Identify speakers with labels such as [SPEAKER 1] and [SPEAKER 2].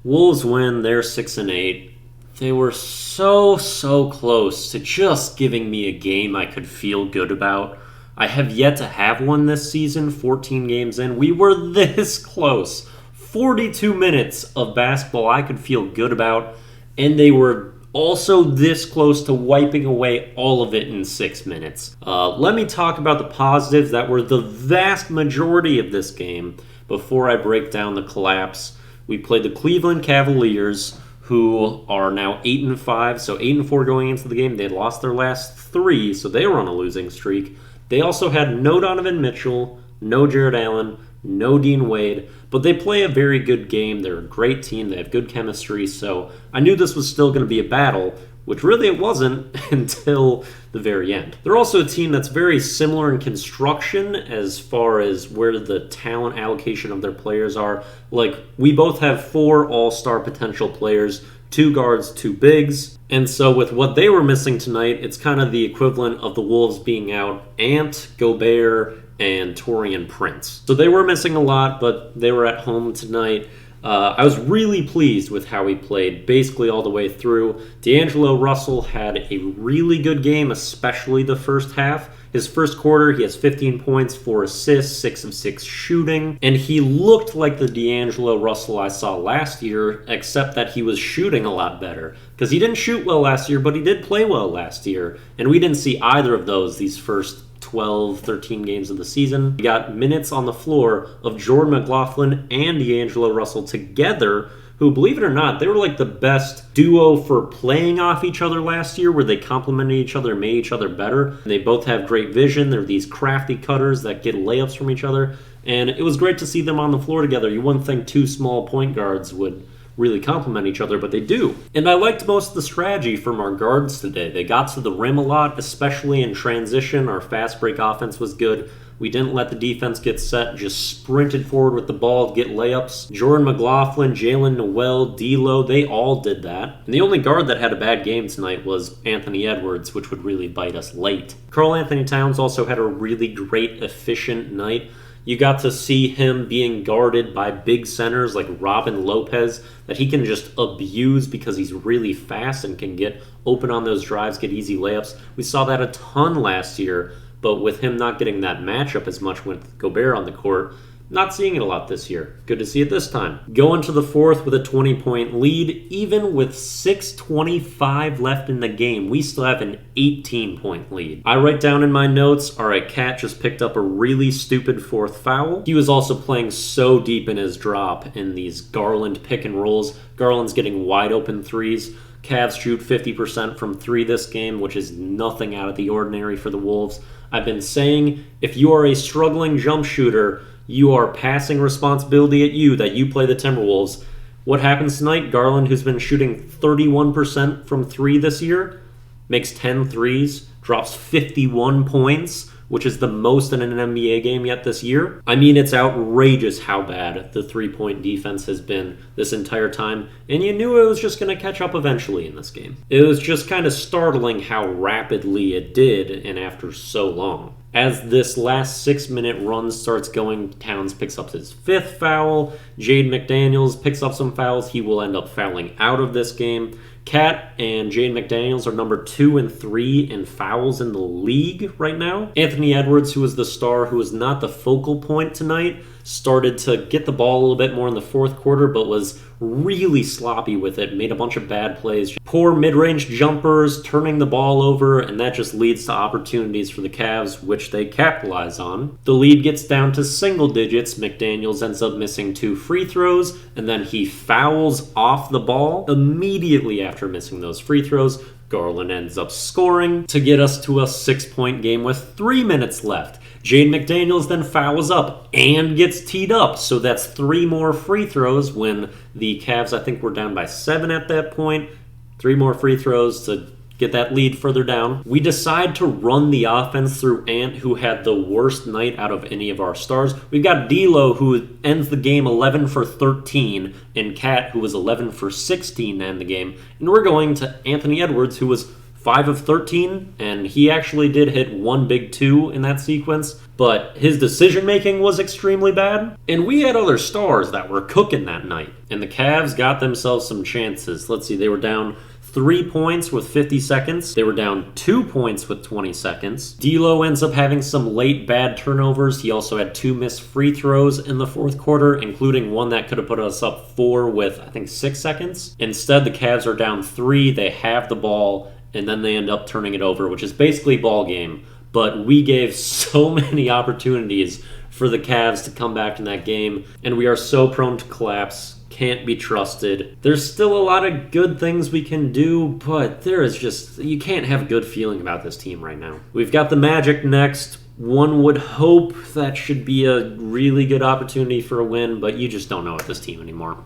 [SPEAKER 1] Wolves win, they're 6-8. They were so close to just giving me a game I could feel good about. I have yet to have one this season, 14 games in. We were this close. 42 minutes of basketball I could feel good about, and they were also this close to wiping away all of it in 6 minutes. Let me talk about the positives that were the vast majority of this game before I break down the collapse. We played the Cleveland Cavaliers, who are now 8-5, so 8-4 going into the game. They had lost their last 3, so they were on a losing streak. They also had no Donovan Mitchell, no Jared Allen, no Dean Wade, but they play a very good game. They're a great team. They have good chemistry, so I knew this was still going to be a battle, which really it wasn't until the very end. They're also a team that's very similar in construction as far as where the talent allocation of their players are. Like, we both have 4 all-star potential players, 2 guards, 2 bigs. And so with what they were missing tonight, it's kind of the equivalent of the Wolves being out Ant, Gobert, and Taurean Prince. So they were missing a lot, but they were at home tonight. I was really pleased with how he played basically all the way through. D'Angelo Russell had a really good game, especially the first half. His first quarter, he has 15 points, 4 assists, 6 of 6 shooting, and he looked like the D'Angelo Russell I saw last year, except that he was shooting a lot better. Because he didn't shoot well last year, but he did play well last year, and we didn't see either of those these first 12, 13 games of the season. We got minutes on the floor of Jordan McLaughlin and D'Angelo Russell together, who, believe it or not, they were like the best duo for playing off each other last year, where they complemented each other, made each other better. They both have great vision. They're these crafty cutters that get layups from each other, and it was great to see them on the floor together. You wouldn't think 2 small point guards would really complement each other, but they do. And I liked most of the strategy from our guards today. They got to the rim a lot, especially in transition. Our fast break offense was good. We didn't let the defense get set, just sprinted forward with the ball to get layups. Jordan McLaughlin, Jalen Noel, D'Lo, they all did that. And the only guard that had a bad game tonight was Anthony Edwards, which would really bite us late. Karl Anthony Towns also had a really great, efficient night. You got to see him being guarded by big centers like Robin Lopez that he can just abuse because he's really fast and can get open on those drives, get easy layups. We saw that a ton last year, but with him not getting that matchup as much with Gobert on the court, not seeing it a lot this year. Good to see it this time. Going to the fourth with a 20-point lead, even with 6:25 left in the game, we still have an 18-point lead. I write down in my notes, alright, Cat just picked up a really stupid 4th foul. He was also playing so deep in his drop in these Garland pick and rolls. Garland's getting wide open threes. Cavs shoot 50% from 3 this game, which is nothing out of the ordinary for the Wolves. I've been saying, if you are a struggling jump shooter, you are passing responsibility at you that you play the Timberwolves. What happens tonight? Garland, who's been shooting 31% from 3 this year, makes 10 threes, drops 51 points, which is the most in an NBA game yet this year. I mean, it's outrageous how bad the 3-point defense has been this entire time, and you knew it was just going to catch up eventually in this game. It was just kind of startling how rapidly it did, and after so long. As this last 6-minute run starts going, Towns picks up his 5th foul. Jaden McDaniels picks up some fouls. He will end up fouling out of this game. Cat and Jaden McDaniels are number 2 and 3 in fouls in the league right now. Anthony Edwards, who was the star, who was not the focal point tonight, started to get the ball a little bit more in the 4th quarter, but was really sloppy with it, made a bunch of bad plays. Poor mid-range jumpers, turning the ball over, and that just leads to opportunities for the Cavs, which they capitalize on. The lead gets down to single digits. McDaniels ends up missing 2 free throws, and then he fouls off the ball immediately after missing those free throws. Garland ends up scoring to get us to a 6-point game with 3 minutes left. Jaden McDaniels then fouls up and gets teed up, so that's 3 more free throws when the Cavs, I think, were down by 7 at that point. 3 more free throws to get that lead further down. We decide to run the offense through Ant, who had the worst night out of any of our stars. We've got D'Lo, who ends the game 11 for 13, and Cat, who was 11 for 16 to end the game. And we're going to Anthony Edwards, who was 5 of 13, and he actually did hit one big two in that sequence, but his decision making was extremely bad. And we had other stars that were cooking that night, and the Cavs got themselves some chances. Let's see, they were down 3 points with 50 seconds. They were down 2 points with 20 seconds. D'Lo ends up having some late bad turnovers. He also had 2 missed free throws in the fourth quarter, including one that could have put us up 4 with, I think, 6 seconds. Instead, the Cavs are down 3. They have the ball, and then they end up turning it over, which is basically ball game. But we gave so many opportunities for the Cavs to come back in that game, and we are so prone to collapse. Can't be trusted. There's still a lot of good things we can do, but you can't have a good feeling about this team right now. We've got the Magic next. One would hope that should be a really good opportunity for a win, but you just don't know with this team anymore.